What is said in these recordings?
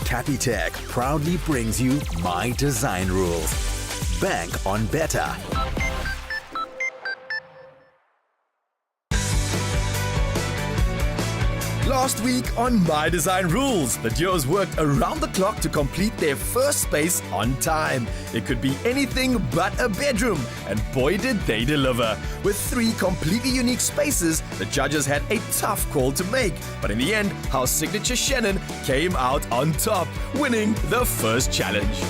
Capitec proudly brings you My Design Rules. Bank on better. Last week on My Design Rules, the duos worked around the clock to complete their first space on time. It could be anything but a bedroom, and boy did they deliver. With 3 completely unique spaces, the judges had a tough call to make. But in the end, house signature Shannon came out on top, winning the first challenge.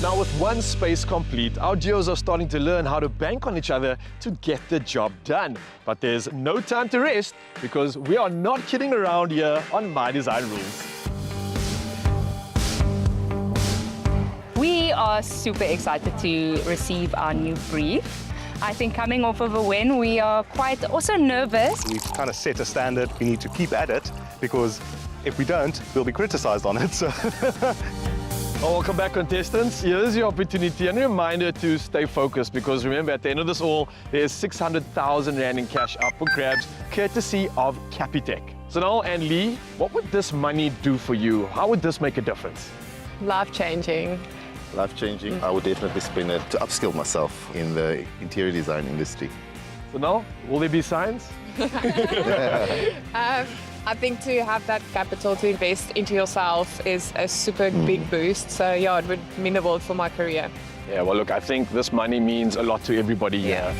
Now with one space complete, our duos are starting to learn how to bank on each other to get the job done. But there's no time to rest because we are not kidding around here on My Design Rules. We are super excited to receive our new brief. I think coming off of a win, we are quite also nervous. We've kind of set a standard. We need to keep at it because if we don't, we'll be criticized on it. So. Welcome back, contestants. Here's your opportunity and a reminder to stay focused because remember, at the end of this all, there's 600,000 Rand in cash up for grabs, courtesy of Capitec. So now, and Lee, what would this money do for you? How would this make a difference? Life-changing. Life-changing. I would definitely spend it to upskill myself in the interior design industry. So now, will there be signs? I think to have that capital to invest into yourself is a super big boost. So yeah, it would mean the world for my career. Yeah, well look, I think this money means a lot to everybody here.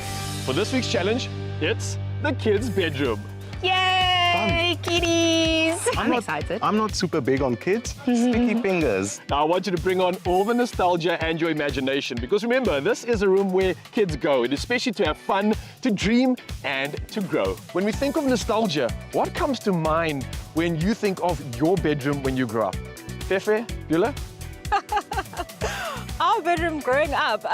For this week's challenge, it's the kids' bedroom. Yay, kitties! I'm excited. I'm not super big on kids. Sticky fingers. Now I want you to bring on all the nostalgia and your imagination because remember, this is a room where kids go, and especially to have fun, to dream and to grow. When we think of nostalgia, what comes to mind when you think of your bedroom when you grow up? Fefe, Beulah? Our bedroom growing up,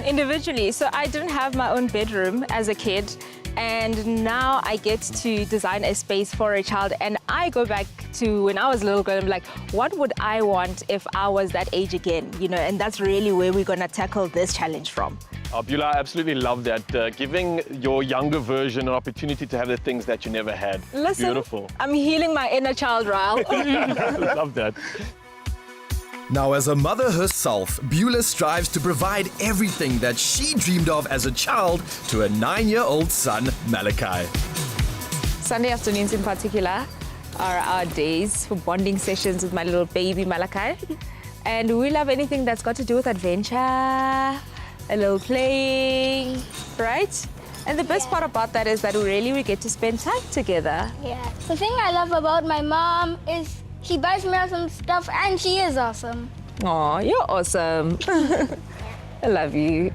individually. So I didn't have my own bedroom as a kid. And now I get to design a space for a child. And I go back to when I was a little girl, I'm like, what would I want if I was that age again? You know, and that's really where we're gonna tackle this challenge from. Beulah, I absolutely love that. Giving your younger version an opportunity to have the things that you never had. Listen, beautiful. I'm healing my inner child, Ryle. Love that. Now, as a mother herself, Beulah strives to provide everything that she dreamed of as a child to a 9-year-old son, Malachi. Sunday afternoons in particular are our days for bonding sessions with my little baby Malachi. And we love anything that's got to do with adventure, a little playing, right? And the best part about that is that we get to spend time together. Yeah. The thing I love about my mom is she buys me awesome stuff and she is awesome. Aw, you're awesome. I love you.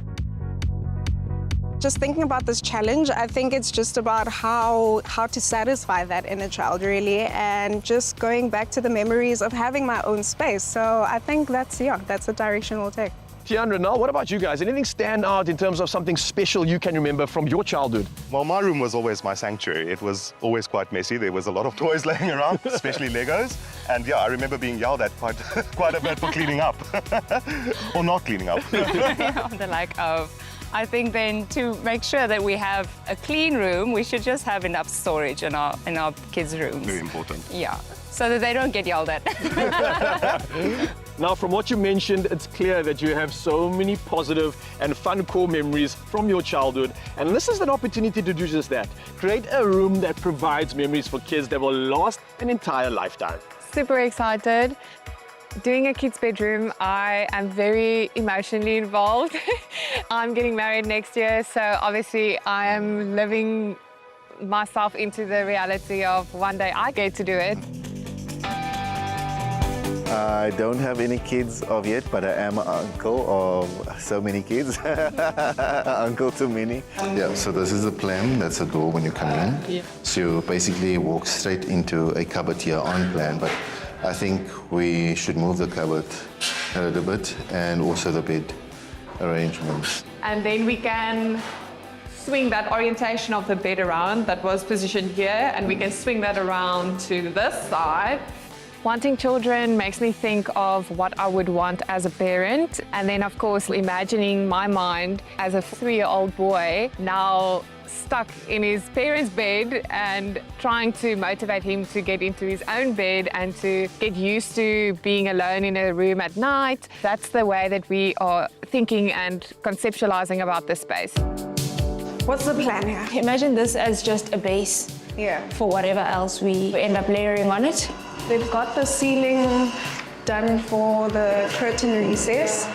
Just thinking about this challenge, I think it's just about how to satisfy that inner child, really, and just going back to the memories of having my own space. So I think that's the direction we'll take. Tian, Renal, what about you guys? Anything stand out in terms of something special you can remember from your childhood? Well, my room was always my sanctuary. It was always quite messy. There was a lot of toys laying around, especially Legos. And yeah, I remember being yelled at quite a bit for cleaning up. Or not cleaning up. The lack of. I think then to make sure that we have a clean room, we should just have enough storage in our kids' rooms. Very important. Yeah, so that they don't get yelled at. Now, from what you mentioned, it's clear that you have so many positive and fun core memories from your childhood. And this is an opportunity to do just that. Create a room that provides memories for kids that will last an entire lifetime. Super excited. Doing a kid's bedroom, I am very emotionally involved. I'm getting married next year, so obviously I am living myself into the reality of one day I get to do it. I don't have any kids of yet, but I am an uncle of so many kids. Uncle to many. Yeah, so this is the plan. That's the door when you come in. Yeah. So you basically walk straight into a cupboard here on plan, but I think we should move the cupboard a little bit and also the bed arrangements. And then we can swing that orientation of the bed around that was positioned here, and we can swing that around to this side. Wanting children makes me think of what I would want as a parent, and then of course imagining my mind as a 3-year-old boy now stuck in his parents' bed and trying to motivate him to get into his own bed and to get used to being alone in a room at night. That's the way that we are thinking and conceptualizing about this space. What's the plan here? Imagine this as just a base for whatever else we end up layering on it. They've got the ceiling done for the curtain recess.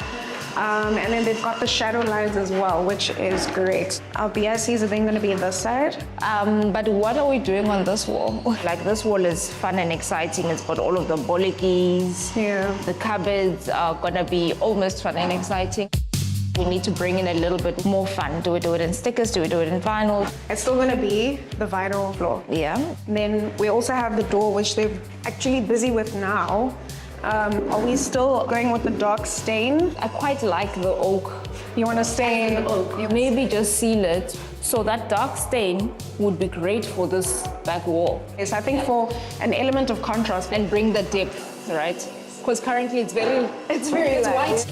And then they've got the shadow lines as well, which is great. Our BICs are then going to be this side. But what are we doing on this wall? Like, this wall is fun and exciting. It's got all of the bolletjies. Yeah. The cupboards are going to be almost fun and exciting. We need to bring in a little bit more fun. Do we do it in stickers? Do we do it in vinyl? It's still going to be the vinyl floor. Yeah. And then we also have the door, which they're actually busy with now. Are we still going with the dark stain? I quite like the oak. You want to stay in oak? Maybe just seal it. So that dark stain would be great for this back wall. Yes, I think for an element of contrast. And bring the depth, right? Because currently it's very light. White.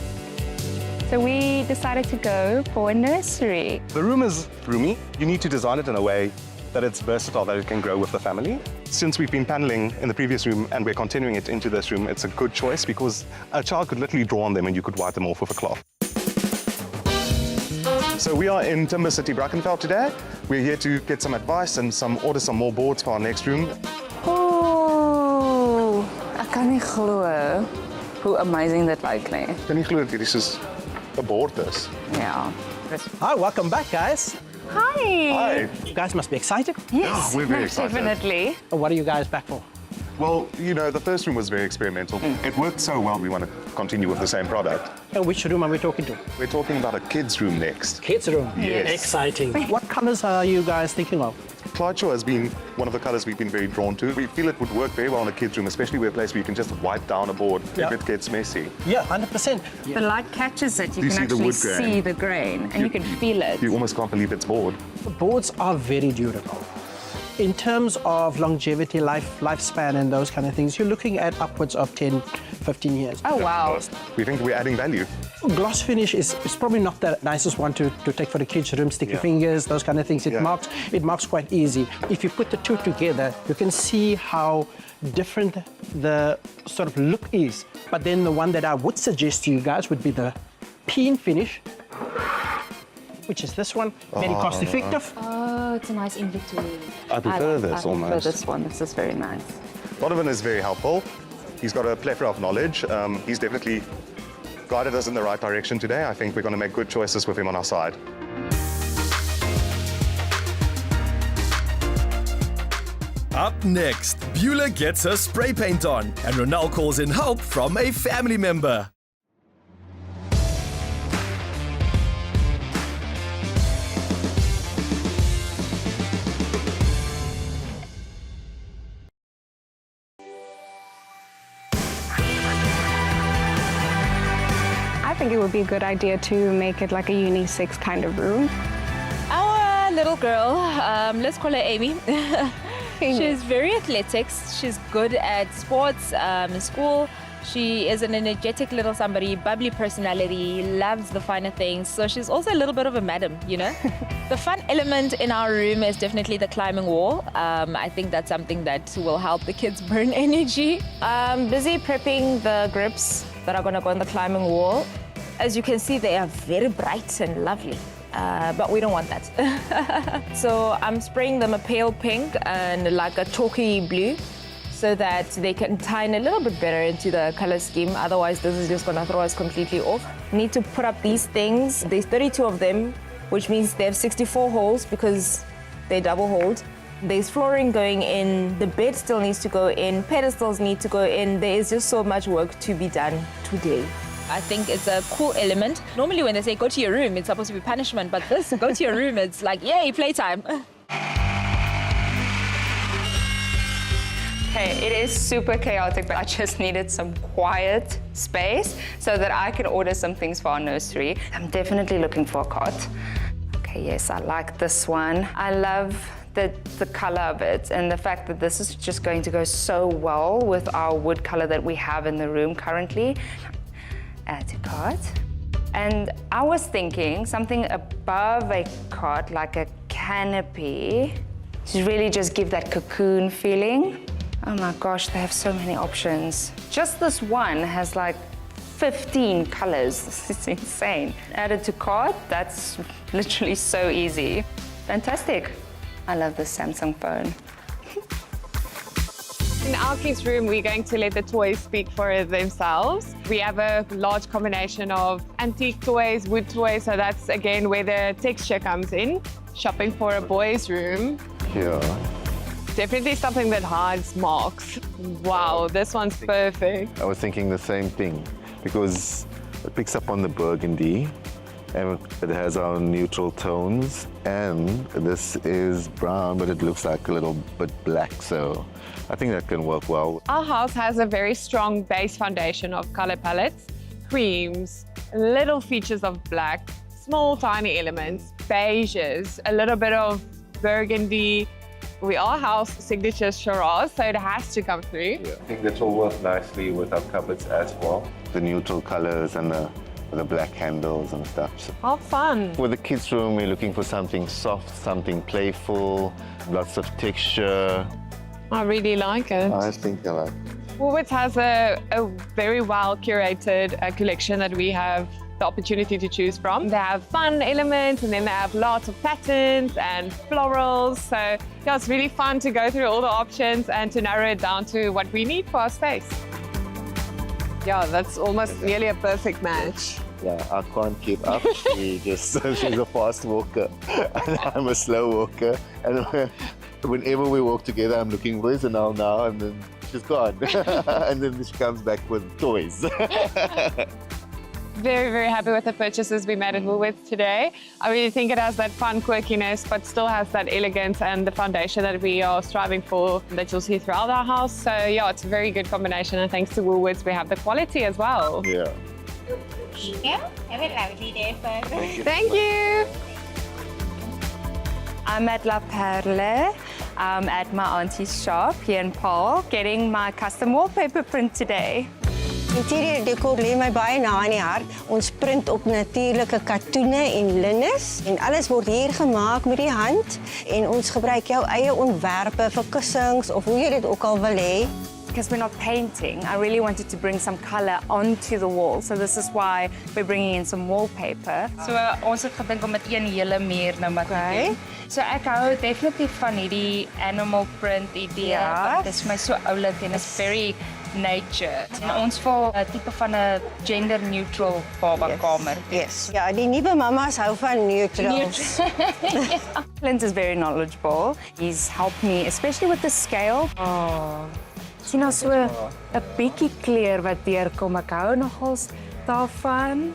So we decided to go for a nursery. The room is roomy. You need to design it in a way that it's versatile, that it can grow with the family. Since we've been paneling in the previous room and we're continuing it into this room, it's a good choice because a child could literally draw on them and you could wipe them off with a cloth. So we are in Timber City, Brackenfell today. We're here to get some advice and order some more boards for our next room. Oh, ek kan nie glo hoe amazing dit lyk nie. Kan nie glo dat hierdie soos 'n bord is. Ja. Hi, welcome back, guys. Hi. Hi. You guys must be excited. Yes, we're very most excited. definitely. What are you guys back for? Well, you know, the first room was very experimental. It worked so well, we want to continue with the same product. And which room are we talking to? We're talking about a kids' room next. Kids' room. Yes. Exciting. What colors are you guys thinking of? Clyde Shaw has been one of the colours we've been very drawn to. We feel it would work very well in a kids' room, especially where a place where you can just wipe down a board if it gets messy. Yeah, 100%. The light catches it. You You can see the actually wood grain. see the grain and you can feel it. You almost can't believe it's board. Boards are very durable. In terms of longevity, lifespan and those kind of things, you're looking at upwards of 10, 15 years. Oh, wow. We think we're adding value. Gloss finish is probably not the nicest one to take for the kids' room, sticky fingers, those kind of things. It marks quite easy. If you put the two together, you can see how different the sort of look is. But then the one that I would suggest to you guys would be the peen finish, which is this one, very cost effective. Oh, it's a nice in between. I prefer this I almost. prefer this one. This is very nice. Donovan is very helpful. He's got a plethora of knowledge. He's definitely guided us in the right direction today. I think we're going to make good choices with him on our side. Up next, Beulah gets her spray paint on, and Ronald calls in help from a family member. I think it would be a good idea to make it like a unisex kind of room. Our little girl, let's call her Amy. She's very athletic. She's good at sports, in school. She is an energetic little somebody, bubbly personality, loves the finer things. So she's also a little bit of a madam, you know? The fun element in our room is definitely the climbing wall. I think that's something that will help the kids burn energy. I'm busy prepping the grips that are going to go on the climbing wall. As you can see, they are very bright and lovely. But we don't want that. So I'm spraying them a pale pink and like a chalky blue so that they can tie in a little bit better into the color scheme. Otherwise, this is just gonna throw us completely off. Need to put up these things. There's 32 of them, which means they have 64 holes because they double holed. There's flooring going in, the bed still needs to go in, pedestals need to go in. There is just so much work to be done today. I think it's a cool element. Normally when they say go to your room, it's supposed to be punishment, but this, go to your room, it's like, yay, playtime. Okay, it is super chaotic, but I just needed some quiet space so that I can order some things for our nursery. I'm definitely looking for a cot. Okay, yes, I like this one. I love the color of it and the fact that this is just going to go so well with our wood color that we have in the room currently. Add to cart. And I was thinking something above a cot, like a canopy to really just give that cocoon feeling. Oh my gosh, they have so many options. Just this one has like 15 colors. This is insane. Added to cart, that's literally so easy. Fantastic. I love this Samsung phone. In our kids' room, we're going to let the toys speak for themselves. We have a large combination of antique toys, wood toys, so that's again where the texture comes in. Shopping for a boy's room. Yeah. Definitely something that hides marks. Wow, this one's perfect. I was thinking the same thing because it picks up on the burgundy and it has our neutral tones, and this is brown but it looks like a little bit black, so I think that can work well. Our house has a very strong base foundation of color palettes, creams, little features of black, small tiny elements, beiges, a little bit of burgundy. We are house signature Shiraz, so it has to come through. Yeah. I think that will work nicely with our cupboards as well. The neutral colors and the black handles and stuff. So How fun. with the kids' room, we're looking for something soft, something playful, lots of texture. I really like it. I think I like. Woolworths has a very well curated collection that we have the opportunity to choose from. They have fun elements and then they have lots of patterns and florals. So yeah, it's really fun to go through all the options and to narrow it down to what we need for our space. Yeah, that's almost nearly a perfect match. Yeah, I can't keep up. She's a fast walker and I'm a slow walker. And whenever we walk together, I'm looking, where's Anal now? And then she's gone. And then she comes back with toys. Very, very happy with the purchases we made at Woolworths today. I really think it has that fun quirkiness, but still has that elegance and the foundation that we are striving for that you'll see throughout our house. So yeah, it's a very good combination, and thanks to Woolworths, we have the quality as well. Yeah. Yeah, have a lovely day, Paarl. Thank you. I'm at La Perle, at my auntie's shop here in Paarl, getting my custom wallpaper print today. Interieur decor lê my baie na in die hart. Ons print op natuurlike katoene en linnes en alles word hier gemaak met die hand en ons gebruik jou eie ontwerpe vir kussings of hoe jy dit ook al wil hê. Because we're not painting, I really wanted to bring some colour onto the wall. So this is why we're bringing in some wallpaper. So ons het gedink om met een hele muur nou maar te doen. So ek hou definitely van hierdie animal print idee. Dit is my so oulik en is very nature. En ons wil 'n tipe van 'n gender neutral babakamer. Yes. Ja, die nuwe mamas hou van neutrals. Clint is very knowledgeable. He's helped me, especially with the scale. Oh. Sien nou so 'n bietjie kleur wat deurkom. Ek hou nogals daarvan.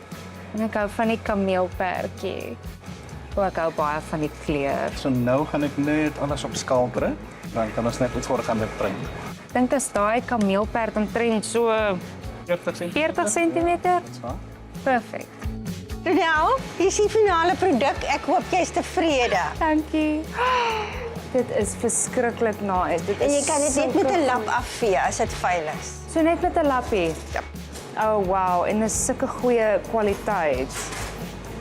En ek hou van die kameelperdjie. Ek hou baie van die kleur. So nou gaan ek net alles op skaal druk. Dan kan ons net iets voor gaan met print. Ek dink dis daai kameelperd omtrent so 40 centimeter. Perfect. Nou, hier is die finale produk. Ek hoop jy's tevrede. Dankie. Dit is verskriklik nice. En jy kan dit net met 'n lap afvee as dit vuil is. So net met 'n lappie? Ja. Oh wow, en dis sulke goeie kwaliteit.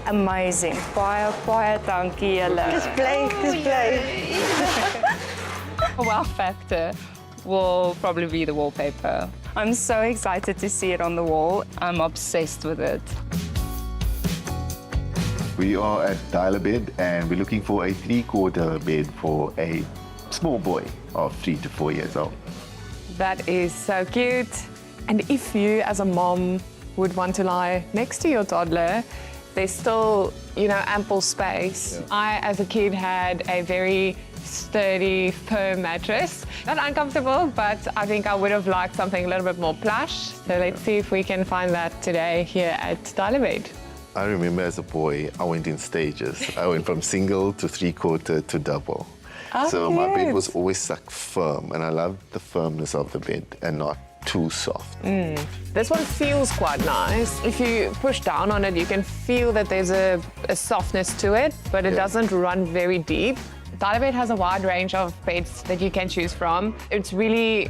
Amazing. Baie dankie julle. Dis bly. Wow factor will probably be the wallpaper. I'm so excited to see it on the wall. I'm obsessed with it. We are at Dial Bed and we're looking for a 3/4 bed for a small boy of 3 to 4 years old. That is so cute. And if you, as a mom, would want to lie next to your toddler, there's still, ample space. Yeah. I, as a kid, had a very sturdy, firm mattress. Not uncomfortable, but I think I would have liked something a little bit more plush. So let's see if we can find that today here at Dial Bed. I remember as a boy, I went in stages. I went from single to 3/4 to double. Oh, so cute. my bed was always like firm, and I loved the firmness of the bed and not too soft. This one feels quite nice. If you push down on it, you can feel that there's a softness to it, but it doesn't run very deep. Dial Bed has a wide range of beds that you can choose from. It's really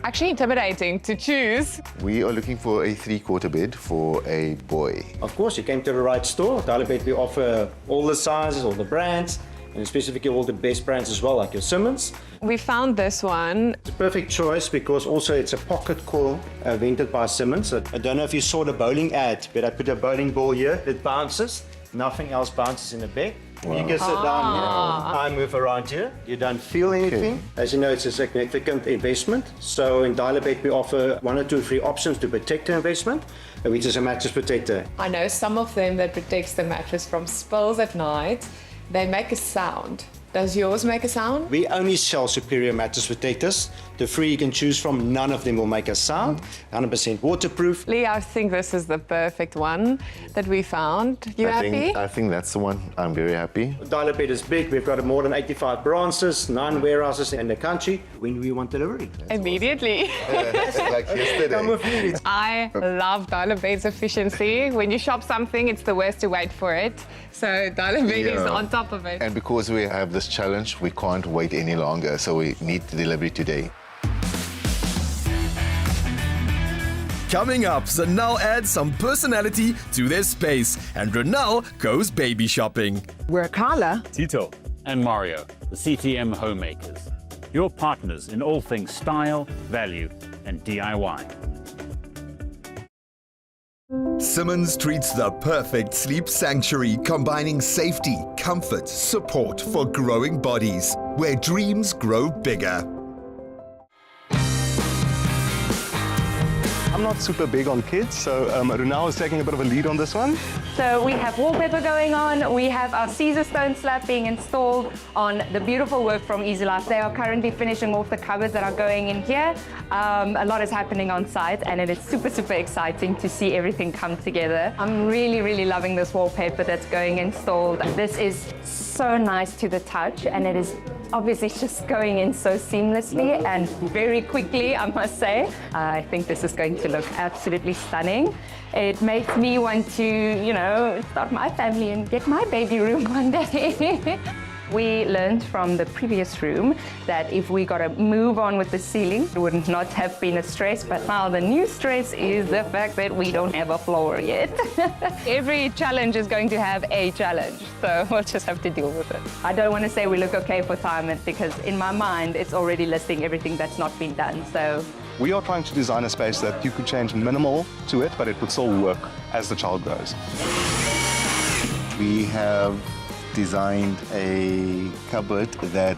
actually intimidating to choose. We are looking for a 3/4 bed for a boy. Of course, you came to the right store. Dial Bed, we offer all the sizes, all the brands, and specifically all the best brands as well, like your Simmons. We found this one. It's a perfect choice because also it's a pocket coil invented by Simmons. I don't know if you saw the bowling ad, but I put a bowling ball here. It bounces. Nothing else bounces in the bed. Wow. You can sit down here. I move around here. You don't feel anything. Okay. As you know, it's a significant investment. So in Dial-A-Bed, we offer 1 or 2 free options to protect the investment, which is a mattress protector. I know some of them that protects the mattress from spills at night. They make a sound. Does yours make a sound? We only sell superior mattress protectors. The 3 you can choose from, none of them will make a sound. 100% waterproof. Lee, I think this is the perfect one that we found. You happy? I think that's the one. I'm very happy. Dial-A-Bed is big. We've got more than 85 branches, 9 warehouses in the country. When do we want delivery? Immediately. Like yesterday. Come with me. I love Dial-A-Bed's efficiency. When you shop something, it's the worst to wait for it. So Dial-A-Bed is on top of it. And because we have this challenge, we can't wait any longer, so we need the delivery today. Coming up, Zanel adds some personality to their space, and Ronald goes baby shopping. We're Carla, Tito, and Mario, the CTM homemakers. Your partners in all things style, value, and DIY. Simmons treats the perfect sleep sanctuary, combining safety, comfort, support for growing bodies, where dreams grow bigger. I'm not super big on kids, so Runal is taking a bit of a lead on this one. So we have wallpaper going on, we have our Caesar stone slab being installed on the beautiful work from Easy Life. They are currently finishing off the cupboards that are going in here. A lot is happening on site and it is super, super exciting to see everything come together. I'm really, really loving this wallpaper that's going installed. This is so nice to the touch and it is obviously just going in so seamlessly and very quickly, I must say. I think this is going to look absolutely stunning. It makes me want to, you know, start my family and get my baby room one day. We learned from the previous room that if we got to move on with the ceiling, it would not have been a stress, but now the new stress is the fact that we don't have a floor yet. Every challenge is going to have a challenge, so we'll just have to deal with it. I don't want to say we look okay for retirement because in my mind, it's already listing everything that's not been done, so. We are trying to design a space that you could change minimal to it, but it would still work as the child grows. We have designed a cupboard that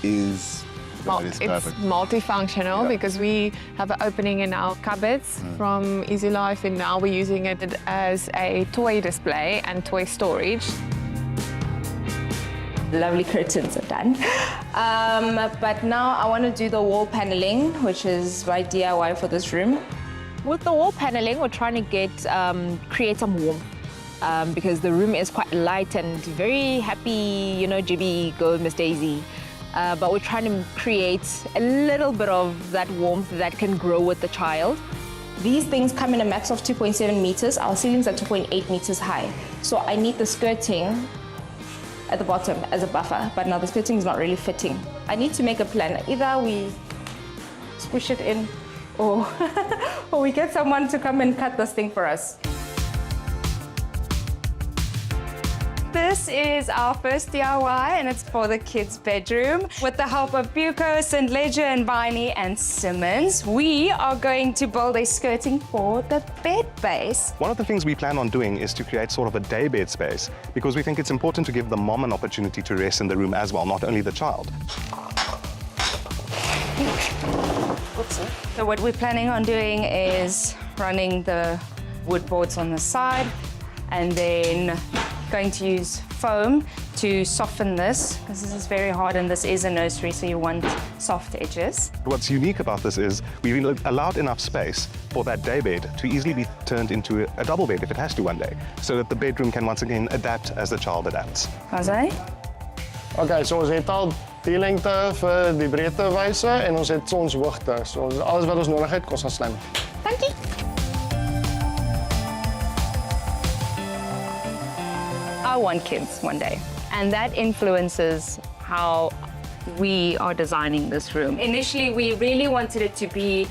is it's multifunctional because we have an opening in our cupboards from Easy Life and now we're using it as a toy display and toy storage. Lovely curtains are done. But now I want to do the wall paneling, which is my DIY for this room. With the wall paneling, we're trying to create some warmth. Because the room is quite light and very happy, you know, Jibby, go Miss Daisy. But we're trying to create a little bit of that warmth that can grow with the child. These things come in a max of 2.7 meters. Our ceilings are 2.8 meters high. So I need the skirting at the bottom as a buffer, but now the skirting is not really fitting. I need to make a plan. Either we squish it in or, or we get someone to come and cut this thing for us. This is our first DIY and it's for the kids' bedroom. With the help of Buco, St. Ledger and Viney and Simmons, we are going to build a skirting for the bed base. One of the things we plan on doing is to create sort of a day bed space because we think it's important to give the mom an opportunity to rest in the room as well, not only the child. So what we're planning on doing is running the wood boards on the side and then going to use foam to soften this because this is very hard and this is a nursery, so you want soft edges. What's unique about this is we've allowed enough space for that day bed to easily be turned into a double bed if it has to one day, so that the bedroom can once again adapt as the child adapts. Okay, so ons het al die lengte vir die breedtewyse en ons het ons hoogte. So alles wat ons nodig het, kos ons slim. Dankie. I want kids one day, and that influences how we are designing this room. Initially, we really wanted it to be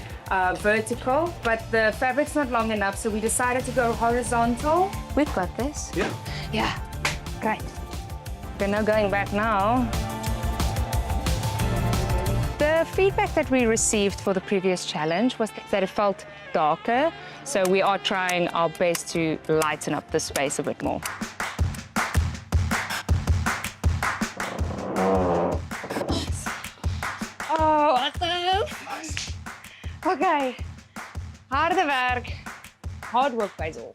vertical, but the fabric's not long enough, so we decided to go horizontal. We've got this. Yeah. Yeah, great. Okay, no going back now. The feedback that we received for the previous challenge was that it felt darker, so we are trying our best to lighten up the space a bit more. Oh, awesome! Okay, harde werk. Hard work pays off.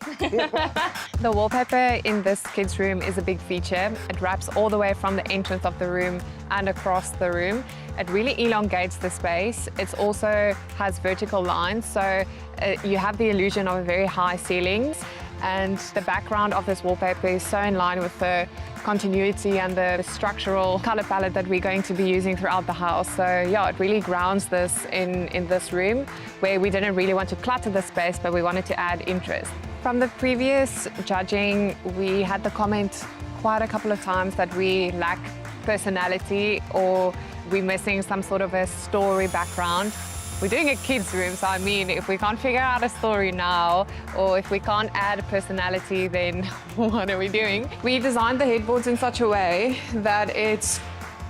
The wallpaper in this kids' room is a big feature. It wraps all the way from the entrance of the room and across the room. It really elongates the space. It also has vertical lines, so you have the illusion of a very high ceilings. And the background of this wallpaper is so in line with the continuity and the structural color palette that we're going to be using throughout the house. So yeah, it really grounds this in this room where we didn't really want to clutter the space, but we wanted to add interest. From the previous judging, we had the comment quite a couple of times that we lack personality or we're missing some sort of a story background. We're doing a kids' room, so I mean, if we can't figure out a story now, or if we can't add personality, then what are we doing? We designed the headboards in such a way that it's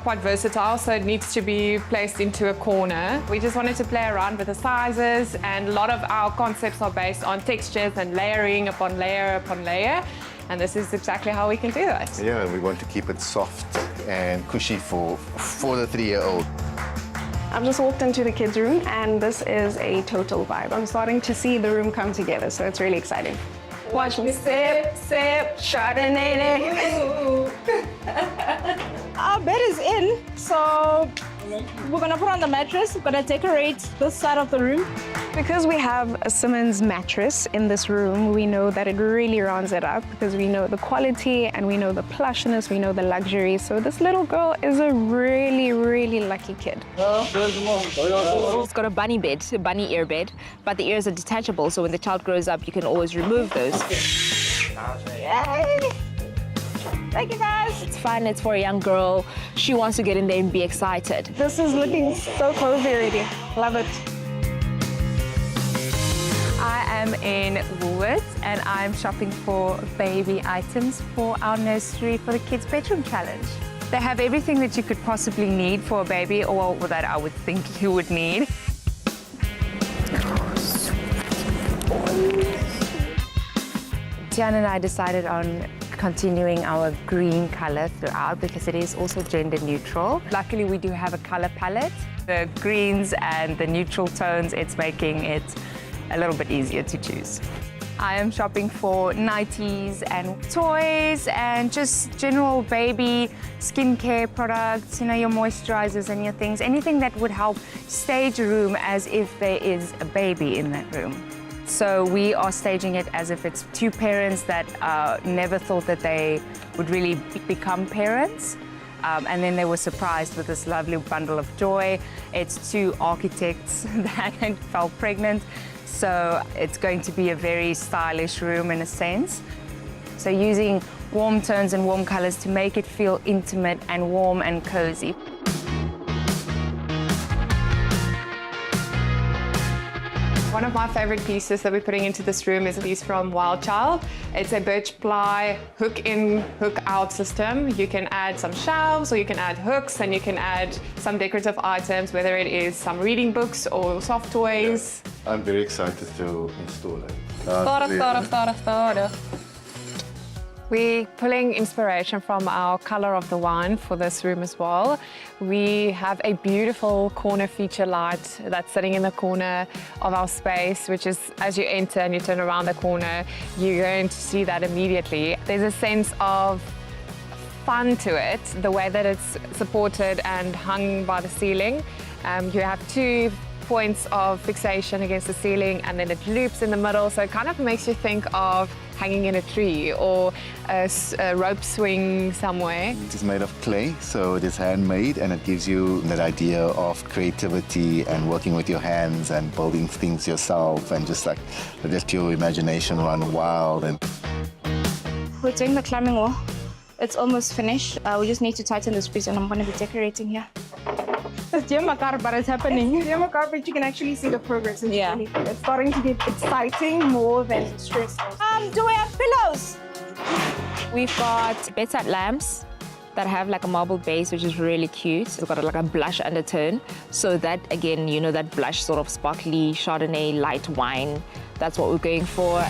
quite versatile, so it needs to be placed into a corner. We just wanted to play around with the sizes, and a lot of our concepts are based on textures and layering upon layer upon layer, and this is exactly how we can do that. Yeah, we want to keep it soft and cushy for the 3-year-old. I've just walked into the kids' room and this is a total vibe. I'm starting to see the room come together, so it's really exciting. Watch me sip, Chardonnay. Our bed is in, so we're gonna put on the mattress. We're gonna decorate this side of the room. Because we have a Simmons mattress in this room, we know that it really rounds it up because we know the quality and we know the plushness, we know the luxury. So this little girl is a really, really lucky kid. It's got a bunny bed, a bunny ear bed, but the ears are detachable, so when the child grows up, you can always remove those. Yay! Thank you, guys. It's fun. It's for a young girl. She wants to get in there and be excited. This is looking so cozy already. Love it. I am in Woolworths and I'm shopping for baby items for our nursery for the kids' bedroom challenge. They have everything that you could possibly need for a baby, or that I would think you would need. Tian and I decided on continuing our green color throughout because it is also gender neutral. Luckily, we do have a color palette. The greens and the neutral tones, it's making it a little bit easier to choose. I am shopping for nighties and toys and just general baby skincare products, you know, your moisturizers and your things, anything that would help stage a room as if there is a baby in that room. So we are staging it as if it's two parents that never thought that they would really become parents. And then they were surprised with this lovely bundle of joy. It's two architects that fell pregnant. So it's going to be a very stylish room in a sense. So using warm tones and warm colors to make it feel intimate and warm and cozy. One of my favorite pieces that we're putting into this room is a piece from Wild Child. It's a birch ply hook in, hook out system. You can add some shelves or you can add hooks and you can add some decorative items, whether it is some reading books or soft toys. Yeah. I'm very excited to install it. We're pulling inspiration from our color of the wine for this room as well. We have a beautiful corner feature light that's sitting in the corner of our space, which is as you enter and you turn around the corner, you're going to see that immediately. There's a sense of fun to it, the way that it's supported and hung by the ceiling. You have 2 points of fixation against the ceiling and then it loops in the middle, so it kind of makes you think of hanging in a tree or a rope swing somewhere. It is made of clay, so it is handmade, and it gives you that idea of creativity and working with your hands and building things yourself and just like let your imagination run wild. And we're doing the climbing wall. It's almost finished. We just need to tighten the screws and I'm going to be decorating here. It's Jemacar, but it's happening. It's Jemacar, but you can actually see the progress. It's starting to get exciting more than stressful. Do we have pillows? We've got bedside lamps. that have like a marble base, which is really cute. It's got like a blush undertone. So that, again, you know, that blush sort of sparkly Chardonnay light wine, that's what we're going for.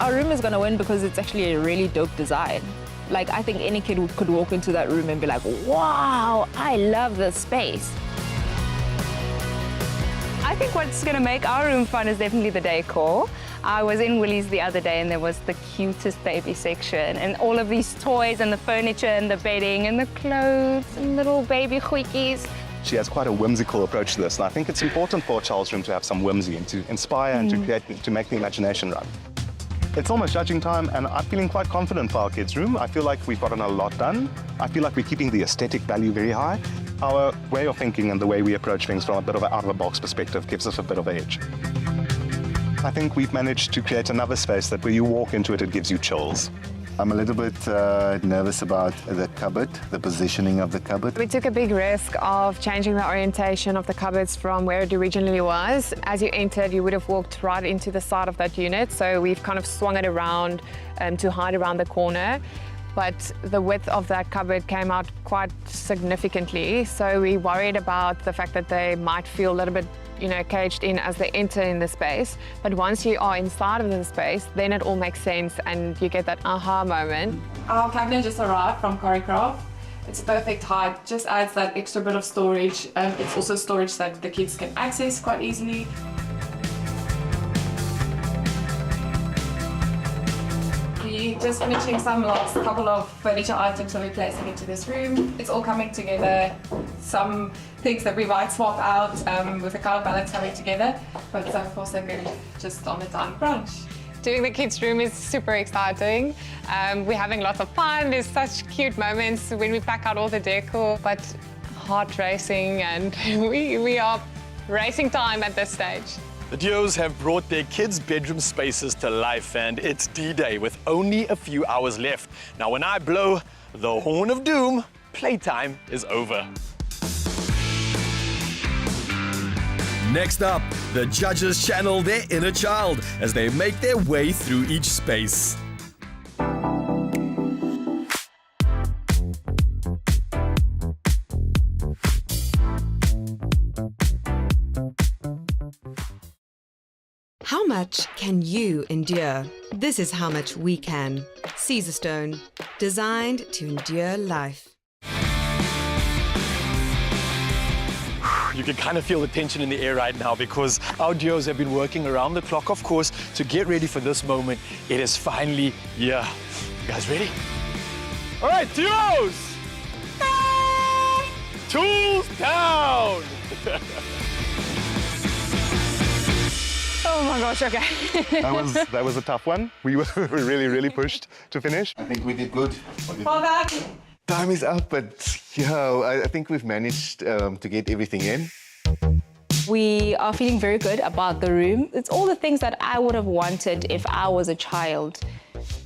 Our room is gonna win because it's actually a really dope design. Like, I think any kid could walk into that room and be like, wow, I love this space. I think what's going to make our room fun is definitely the decor. I was in Woolies the other day and there was the cutest baby section and all of these toys and the furniture and the bedding and the clothes and little baby quickies. She has quite a whimsical approach to this, and I think it's important for a child's room to have some whimsy and to inspire and to create, to make the imagination run. It's almost judging time, and I'm feeling quite confident for our kids' room. I feel like we've gotten a lot done. I feel like we're keeping the aesthetic value very high. Our way of thinking and the way we approach things from a bit of an out-of-the-box perspective gives us a bit of edge. I think we've managed to create another space that when you walk into it, it gives you chills. I'm a little bit nervous about the cupboard, the positioning of the cupboard. We took a big risk of changing the orientation of the cupboards from where it originally was. As you entered, you would have walked right into the side of that unit, so we've kind of swung it around to hide around the corner. But the width of that cupboard came out quite significantly, so we worried about the fact that they might feel a little bit, you know, caged in as they enter in the space. But once you are inside of the space, then it all makes sense and you get that aha moment. Our cabinet just arrived from Choreograph. It's perfect height, just adds that extra bit of storage. It's also storage that the kids can access quite easily. We're just finishing some last couple of furniture items that we're placing into this room. It's all coming together. Some things that we might swap out with the color palettes coming together, but so far so good, just on the time crunch. Doing the kids' room is super exciting. We're having lots of fun. There's such cute moments when we pack out all the decor, but heart racing, and we are racing time at this stage. The duos have brought their kids' bedroom spaces to life, and it's D-Day with only a few hours left. Now, when I blow the horn of doom, playtime is over. Next up, the judges channel their inner child as they make their way through each space. How much can you endure? This is how much we can. Caesarstone, designed to endure life. You can kind of feel the tension in the air right now because our duos have been working around the clock, of course, to get ready for this moment. It is finally here. You guys ready? All right, duos! Tools down! Oh my gosh, okay. That was a tough one. We were really pushed to finish. I think we did good. Well done. Time is up, but I think we've managed to get everything in. We are feeling very good about the room. It's all the things that I would have wanted if I was a child,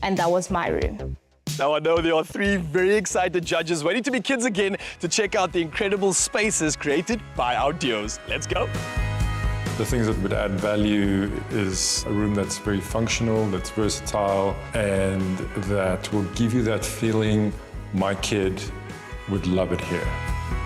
and that was my room. Now I know there are three very excited judges waiting to be kids again to check out the incredible spaces created by our duos. Let's go. The things that would add value is a room that's very functional, that's versatile, and that will give you that feeling my kid would love it here.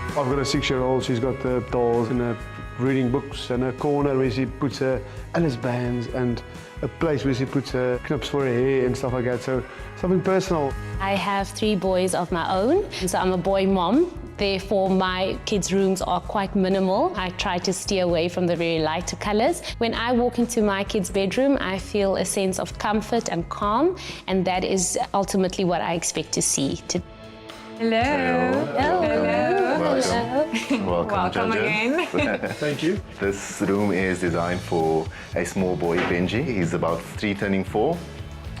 I've got a 6-year-old, she's got the dolls and her reading books and a corner where she puts her Alice bands and a place where she puts her knips for her hair and stuff like that, so something personal. I have 3 boys of my own, so I'm a boy mom. Therefore, my kids' rooms are quite minimal. I try to steer away from the very lighter colors. When I walk into my kids' bedroom, I feel a sense of comfort and calm, and that is ultimately what I expect to see. Hello. Welcome again. Thank you. This room is designed for a small boy, Benji. He's about 3 turning 4.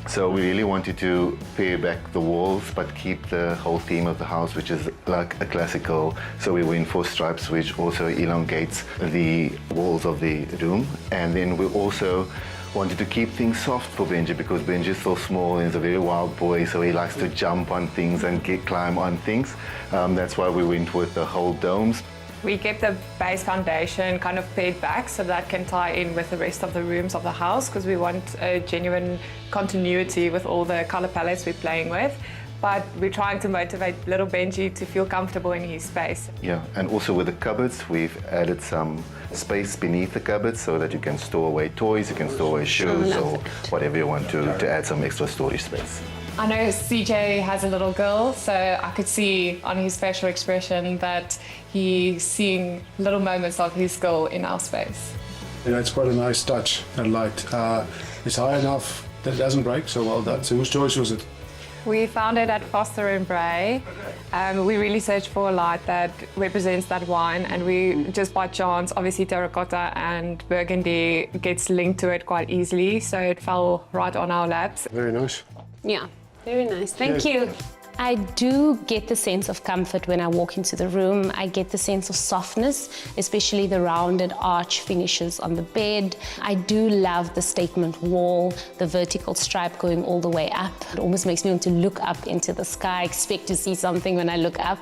So we really wanted to pare back the walls but keep the whole theme of the house, which is like a classical. So we went for stripes, which also elongates the walls of the room. And then we also wanted to keep things soft for Benji because Benji is so small and he's a very wild boy, so he likes to jump on things and climb on things. That's why we went with the whole domes. We kept the base foundation kind of pared back so that can tie in with the rest of the rooms of the house because we want a genuine continuity with all the color palettes we're playing with. but we're trying to motivate little Benji to feel comfortable in his space. Yeah, and also with the cupboards, we've added some space beneath the cupboards so that you can store away toys, you can store away shoes, or whatever you want to add some extra storage space. I know CJ has a little girl, so I could see on his facial expression that he's seeing little moments of his girl in our space. You know, it's quite a nice touch and light. It's high enough that it doesn't break, so well done. So whose choice was it? We found it at Foster and Bray. We really searched for a light that represents that wine, and we just by chance, obviously terracotta and burgundy gets linked to it quite easily, so it fell right on our laps. Very nice. Yeah, very nice. Thank you. I do get the sense of comfort when I walk into the room. I get the sense of softness, especially the rounded arch finishes on the bed. I do love the statement wall, the vertical stripe going all the way up. It almost makes me want to look up into the sky, expect to see something when I look up.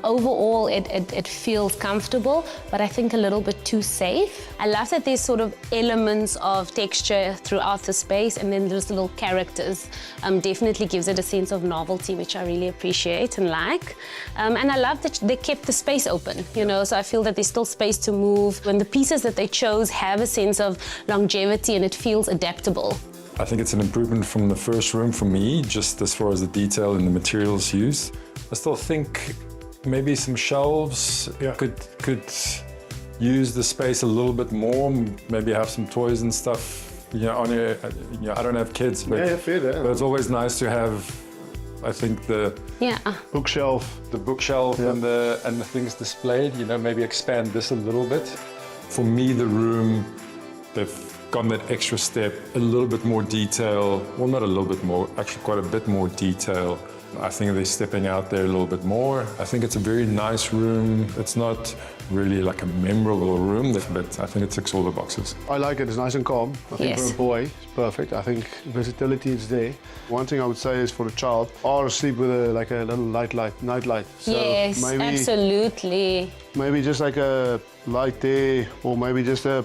Overall, it feels comfortable, but I think a little bit too safe. I love that there's sort of elements of texture throughout the space, and then there's little characters. Definitely gives it a sense of novelty, which I really appreciate and like. And I love that they kept the space open, you know, so I feel that there's still space to move. When the pieces that they chose have a sense of longevity and it feels adaptable. I think it's an improvement from the first room for me, just as far as the detail and the materials used. I still think maybe some shelves could use the space a little bit more, maybe have some toys and stuff. You know, I don't have kids, but, but it's always nice to have, I think, the bookshelf, and the things displayed. You know, maybe expand this a little bit. For me, the room, they've gone that extra step, a little bit more detail. Well, not a little bit more, actually quite a bit more detail. I think they're stepping out there a little bit more. I think it's a very nice room. It's not really like a memorable room, but I think it ticks all the boxes. I like it. It's nice and calm. I think for a boy, it's perfect. I think versatility is there. One thing I would say is for a child, or sleep with a little night light. So yes, maybe, absolutely. Maybe just like a light there, or maybe just a,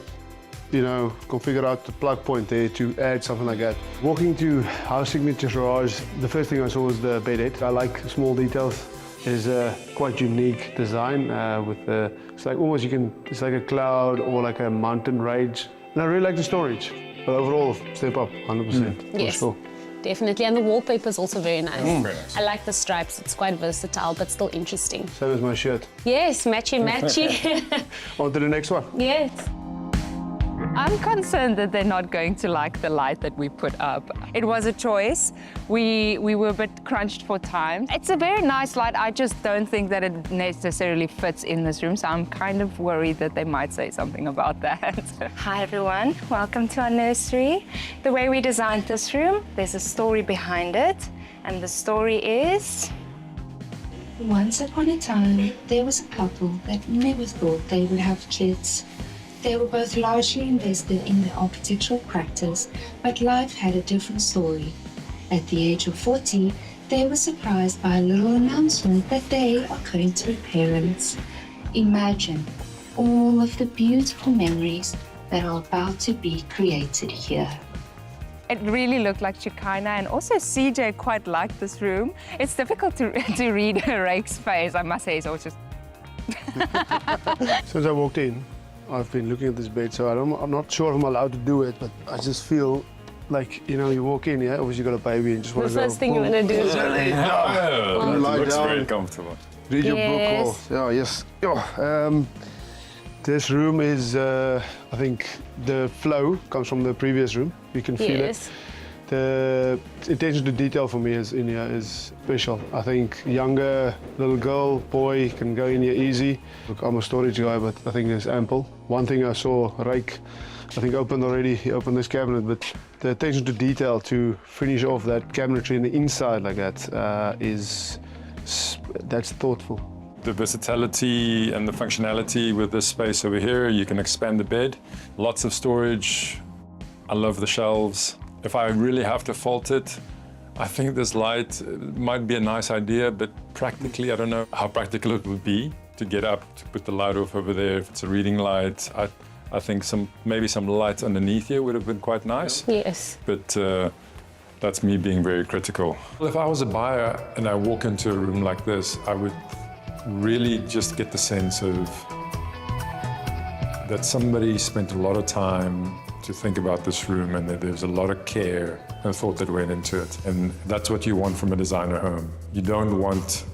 you know, configure out the plug point there to add something like that. Walking to our signature garage, the first thing I saw was the bed head. I like small details. It's a quite unique design with the, it's like almost it's like a cloud or like a mountain range. And I really like the storage. But overall, step up, 100%. Yes. For sure. Definitely, and the wallpaper is also very nice. Very nice. I like the stripes, it's quite versatile, but still interesting. Same as my shirt. Yes, matchy. On to the next one. Yes. I'm concerned that they're not going to like the light that we put up. It was a choice. We were a bit crunched for time. It's a very nice light. I just don't think that it necessarily fits in this room, so I'm kind of worried that they might say something about that. Hi everyone, welcome to our nursery. The way we designed this room, there's a story behind it, and the story is... Once upon a time, there was a couple that never thought they would have kids. They were both largely invested in their architectural practice, but life had a different story. At the age of 40, they were surprised by a little announcement that they are going to be parents. Imagine all of the beautiful memories that are about to be created here. It really looked like Shekinah, and also CJ quite liked this room. It's difficult to read Rake's face, I must say. He's always just... Since I walked in, I've been looking at this bed, so I'm not sure if I'm allowed to do it, but I just feel like, you know, you walk in, obviously you got a baby and just want to go. The first thing you want to do is it looks very comfortable. Read your book. Or, yes. This room is, I think, the flow comes from the previous room. You can feel it. The attention to detail for me is in here is special. I think younger little girl, boy can go in here easy. Look, I'm a storage guy, but I think there's ample. One thing I saw, Rake, I think opened already, he opened this cabinet, but the attention to detail to finish off that cabinetry in the inside like that that's thoughtful. The versatility and the functionality with this space over here, you can expand the bed, lots of storage. I love the shelves. If I really have to fault it, I think this light might be a nice idea, but practically, I don't know how practical it would be to get up, to put the light off over there. If it's a reading light, I think maybe some lights underneath here would have been quite nice. Yes. But That's me being very critical. If I was a buyer and I walk into a room like this, I would really just get the sense of that somebody spent a lot of time to think about this room and that there's a lot of care and thought that went into it. And that's what you want from a designer home. You don't want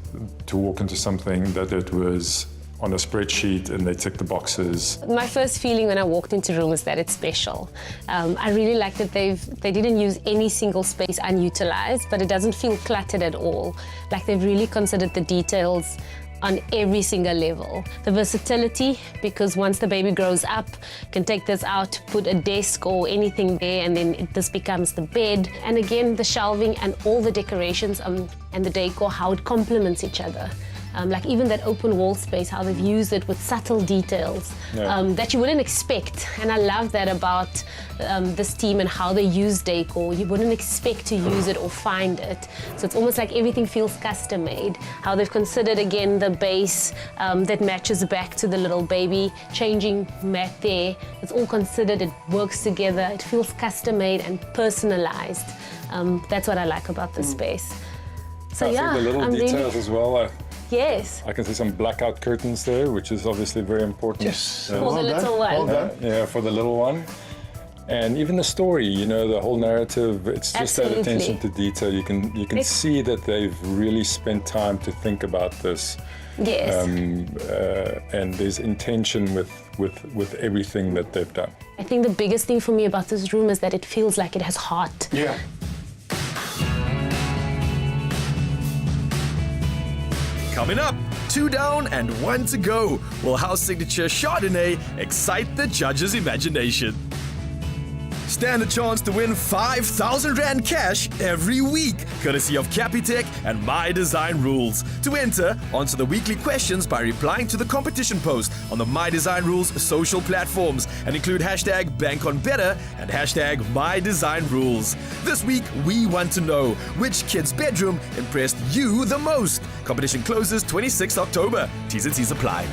to walk into something that it was on a spreadsheet and they tick the boxes. My first feeling when I walked into the room is that it's special. I really like that they didn't use any single space unutilized, but it doesn't feel cluttered at all. Like they've really considered the details on every single level. The versatility, because once the baby grows up, you can take this out, put a desk or anything there, and then this becomes the bed. And again, the shelving and all the decorations and the decor, how it complements each other. Like even that open wall space, how they've used it with subtle details that you wouldn't expect. And I love that about this team and how they use decor. You wouldn't expect to use it or find it. So it's almost like everything feels custom made. How they've considered, again, the base that matches back to the little baby, changing mat there. It's all considered, it works together. It feels custom made and personalized. That's what I like about this space. So I think the little details as well. Yes. I can see some blackout curtains there, which is obviously very important. Yes. For the little one. Yeah, for the little one. And even the story, you know, the whole narrative, it's just that attention to detail. You can see that they've really spent time to think about this. Yes. And there's intention with everything that they've done. I think the biggest thing for me about this room is that it feels like it has heart. Yeah. Coming up, 2 down and 1 to go. Will house signature Chardonnay excite the judges' imagination? Stand a chance to win 5,000 Rand cash every week, courtesy of Capitec and My Design Rules. To enter, answer the weekly questions by replying to the competition post on the My Design Rules social platforms and include hashtag #BankOnBetter and hashtag MyDesignRules. This week, we want to know which kid's bedroom impressed you the most. Competition closes 26th October. T's and C's apply.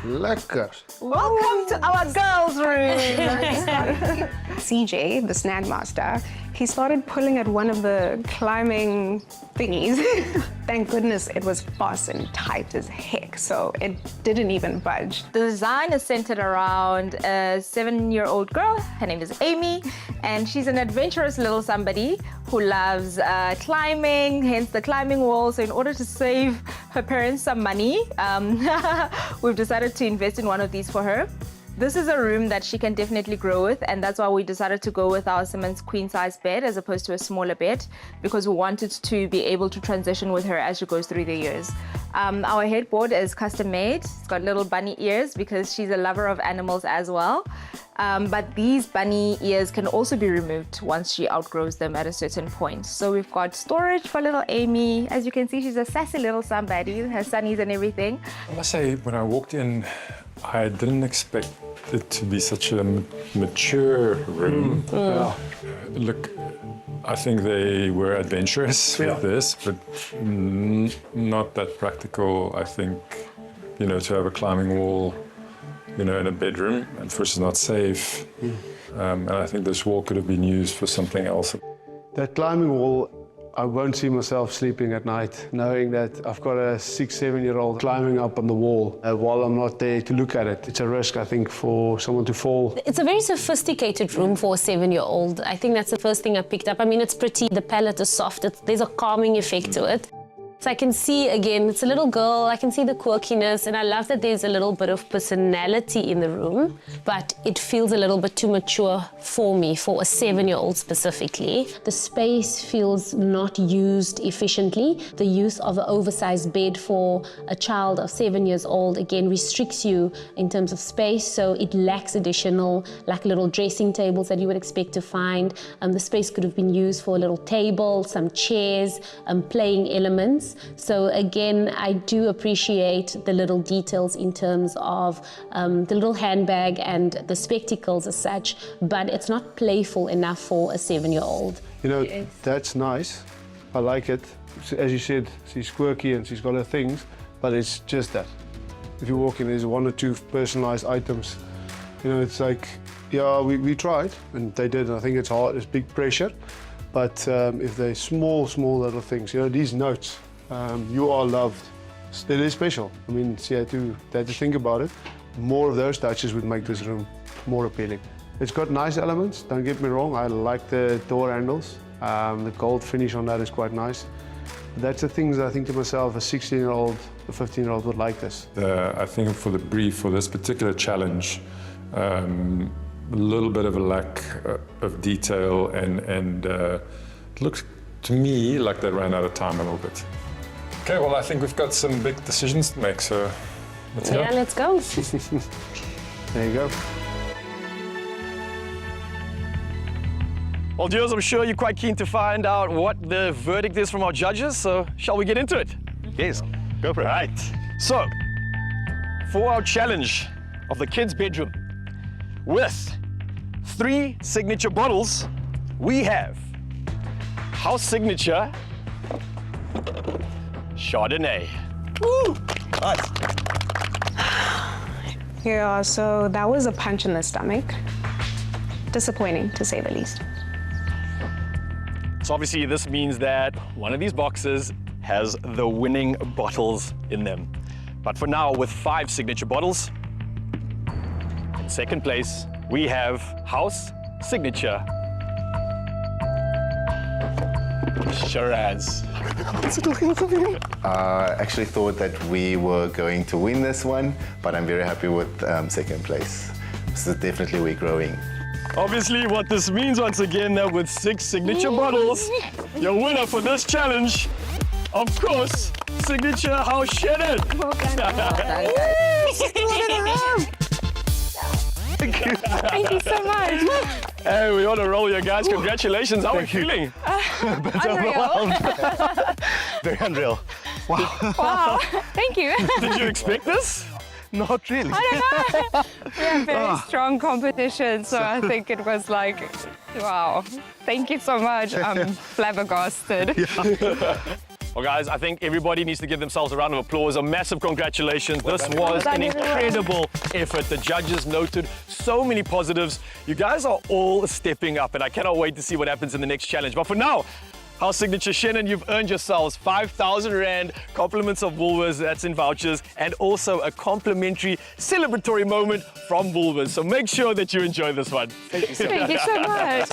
Lekker. Welcome to our girls' room. CJ, the snag master, he started pulling at one of the climbing thingies. Thank goodness it was fastened tight as heck, so it didn't even budge. The design is centered around a 7-year-old girl. Her name is Amy, and she's an adventurous little somebody who loves climbing, hence the climbing wall. So in order to save her parents some money, we've decided to invest in one of these for her. This is a room that she can definitely grow with, and that's why we decided to go with our Simmons queen-size bed as opposed to a smaller bed, because we wanted to be able to transition with her as she goes through the years. Our headboard is custom made. It's got little bunny ears because she's a lover of animals as well. But these bunny ears can also be removed once she outgrows them at a certain point. So we've got storage for little Amy. As you can see, she's a sassy little somebody, her sunnies and everything. I must say, when I walked in, I didn't expect it to be such a mature room. Look, I think they were adventurous with this, but not that practical. I think, you know, to have a climbing wall, you know, in a bedroom, and first, it's not safe. And I think this wall could have been used for something else. That climbing wall, I won't see myself sleeping at night, knowing that I've got a 6-7-year-old climbing up on the wall while I'm not there to look at it. It's a risk, I think, for someone to fall. It's a very sophisticated room for a 7-year-old. I think that's the first thing I picked up. I mean, it's pretty, the palette is soft, there's a calming effect to it. So I can see, again, it's a little girl, I can see the quirkiness, and I love that there's a little bit of personality in the room, but it feels a little bit too mature for me, for a 7-year-old specifically. The space feels not used efficiently. The use of an oversized bed for a child of 7 years old, again, restricts you in terms of space, so it lacks additional, like little dressing tables that you would expect to find. The space could have been used for a little table, some chairs, playing elements. rooms. So again, I do appreciate the little details in terms of the little handbag and the spectacles as such, but it's not playful enough for a 7-year-old. You know, that's nice. I like it. As you said, she's quirky and she's got her things, but it's just that. If you walk in, there's 1 or 2 personalized items. You know, it's like, yeah, we tried, and they did, and I think it's hard, it's big pressure. But if they're small little things, you know, these notes, you are loved, it is special. I mean, they had to think about it. More of those touches would make this room more appealing. It's got nice elements, don't get me wrong. I like the door handles. The gold finish on that is quite nice. That's the things I think to myself, a 16-year-old, a 15-year-old would like this. I think for the brief, for this particular challenge, a little bit of a lack of detail, and it looks to me like they ran out of time a little bit. Okay, well, I think we've got some big decisions to make, so let's go. Yeah, let's go. There you go. Well, dears, I'm sure you're quite keen to find out what the verdict is from our judges, so shall we get into it? Yes, go for it. Right. So, for our challenge of the kids' bedroom, with 3 signature bottles, we have House Signature Chardonnay. Woo! Nice. Yeah, so that was a punch in the stomach. Disappointing, to say the least. So obviously this means that one of these boxes has the winning bottles in them. But for now, with 5 signature bottles, in second place, we have House Signature Shiraz. I actually thought that we were going to win this one, but I'm very happy with second place. So definitely we're growing. Obviously, what this means once again, that with 6 signature bottles, your winner for this challenge, of course, Signature House Shannon. Well done. Thank you. Thank you so much. Hey, we on a roll here, guys. Congratulations. How are you feeling? Unreal. Very unreal. Wow. Wow. Thank you. Did you expect this? Not really. I don't know. We have very strong competition, so I think it was like, wow. Thank you so much. I'm flabbergasted. Well, guys, I think everybody needs to give themselves a round of applause. A massive congratulations. This was an incredible effort. The judges noted so many positives. You guys are all stepping up, and I cannot wait to see what happens in the next challenge. But for now, House Signature Shannon, you've earned yourselves 5,000 Rand, compliments of Woolworths, that's in vouchers, and also a complimentary celebratory moment from Woolworths. So make sure that you enjoy this one. Thank you so much.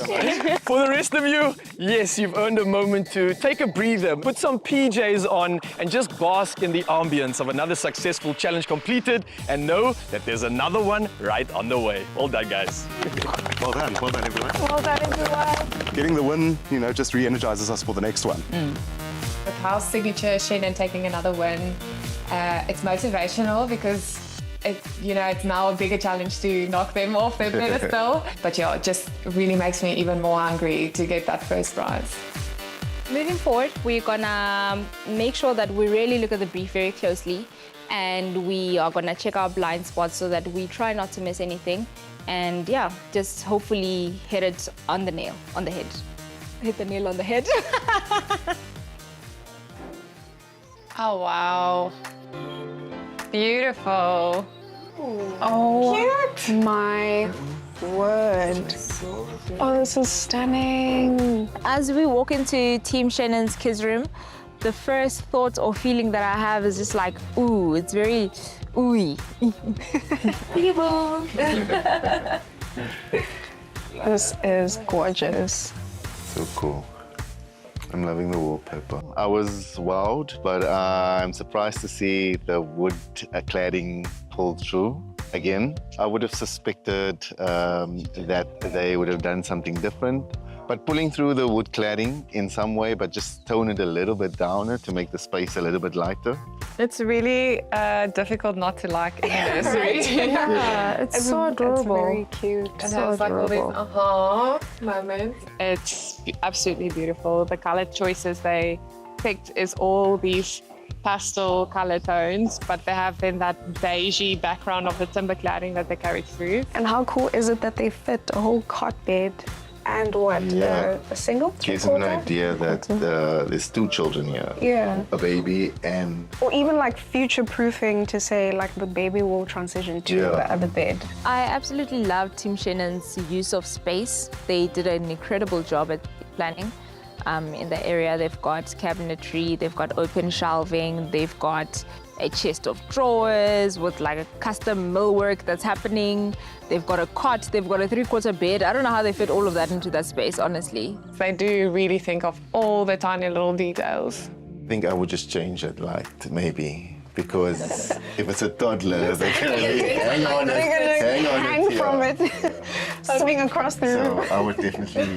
For the rest of you, yes, you've earned a moment to take a breather, put some PJs on, and just bask in the ambience of another successful challenge completed, and know that there's another one right on the way. Well done, guys. Well done everyone. Well done, everyone. Getting the win, you know, just re-energizes us for the next one. With House Signature Shannon taking another win, it's motivational because it's now a bigger challenge to knock them off their pedestal. But yeah, it just really makes me even more hungry to get that first prize. Moving forward, we're gonna make sure that we really look at the brief very closely, and we are gonna check our blind spots so that we try not to miss anything. And yeah, just hopefully hit it on the nail, on the head. Hit the nail on the head. Oh, wow. Beautiful. Oh, cute. My word. Oh, this is stunning. As we walk into Team Shannon's kids' room, the first thought or feeling that I have is just like, ooh, it's very ooey. This is gorgeous. So cool. I'm loving the wallpaper. I was wowed, but I'm surprised to see the wood cladding pulled through again. I would have suspected that they would have done something different, but pulling through the wood cladding in some way, but just tone it a little bit down to make the space a little bit lighter. It's really difficult not to like in a nursery. Yeah, it's so adorable. It's very cute. And so like all these moments. It's absolutely beautiful. The color choices they picked is all these pastel color tones, but they have then that beigey background of the timber cladding that they carry through. And how cool is it that they fit a whole cot bed and what? A single? Gives them an idea that there's 2 children here. Yeah. A baby and... Or even like future-proofing to say like the baby will transition to the other bed. I absolutely love Team Shannon's use of space. They did an incredible job at planning. In the area, they've got cabinetry, they've got open shelving, they've got a chest of drawers with like a custom millwork that's happening. They've got a cot, they've got a 3/4 bed. I don't know how they fit all of that into that space, honestly. They do really think of all the tiny little details. I think I would just change it light, maybe. Because if it's a toddler, they can hang on Hang from it, swing across the room. So I would definitely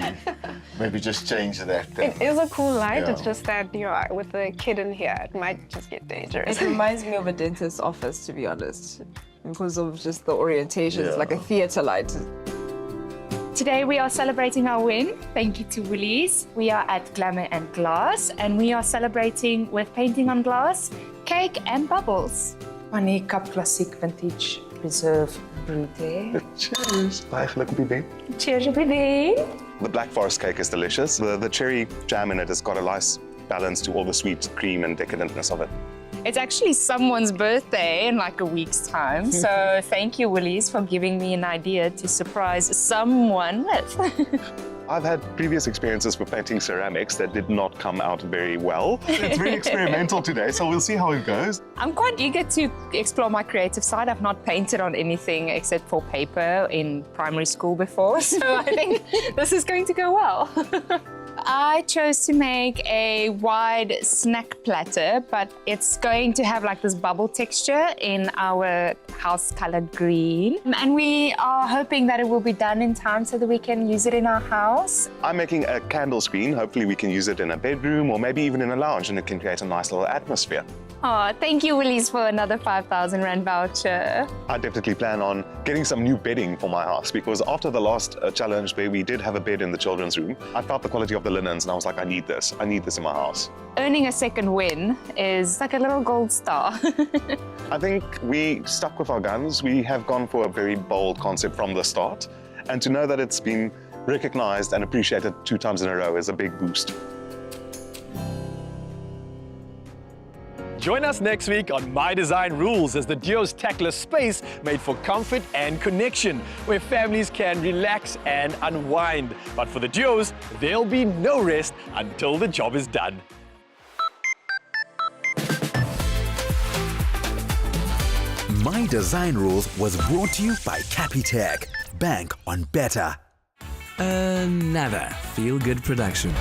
maybe just change that. It is a cool light, it's just that, with the kid in here, it might just get dangerous. It reminds me of a dentist's office, to be honest, because of just the orientation. It's like a theatre light. Today we are celebrating our win. Thank you to Woolies. We are at Glamour and Glass, and we are celebrating with painting on glass, cake and bubbles. Van Cup Classic Vintage Reserve Brute. Cheers. Baie geluk op die bed. Cheers op die bed. The Black Forest cake is delicious. The cherry jam in it has got a nice balance to all the sweet cream and decadentness of it. It's actually someone's birthday in like a week's time, so thank you, Woolies, for giving me an idea to surprise someone with. I've had previous experiences with painting ceramics that did not come out very well. It's very experimental today, so we'll see how it goes. I'm quite eager to explore my creative side. I've not painted on anything except for paper in primary school before, so I think this is going to go well. I chose to make a wide snack platter, but it's going to have like this bubble texture in our house-colored green. And we are hoping that it will be done in time so that we can use it in our house. I'm making a candle screen. Hopefully we can use it in a bedroom or maybe even in a lounge, and it can create a nice little atmosphere. Oh, thank you, Woolies, for another 5,000 Rand voucher. I definitely plan on getting some new bedding for my house, because after the last challenge where we did have a bed in the children's room, I felt the quality of the linens and I was like, I need this in my house. Earning a second win is like a little gold star. I think we stuck with our guns. We have gone for a very bold concept from the start, and to know that it's been recognized and appreciated 2 times in a row is a big boost. Join us next week on My Design Rules as the duos tackle a space made for comfort and connection, where families can relax and unwind. But for the duos, there'll be no rest until the job is done. My Design Rules was brought to you by Capitec. Bank on better. Another feel-good production.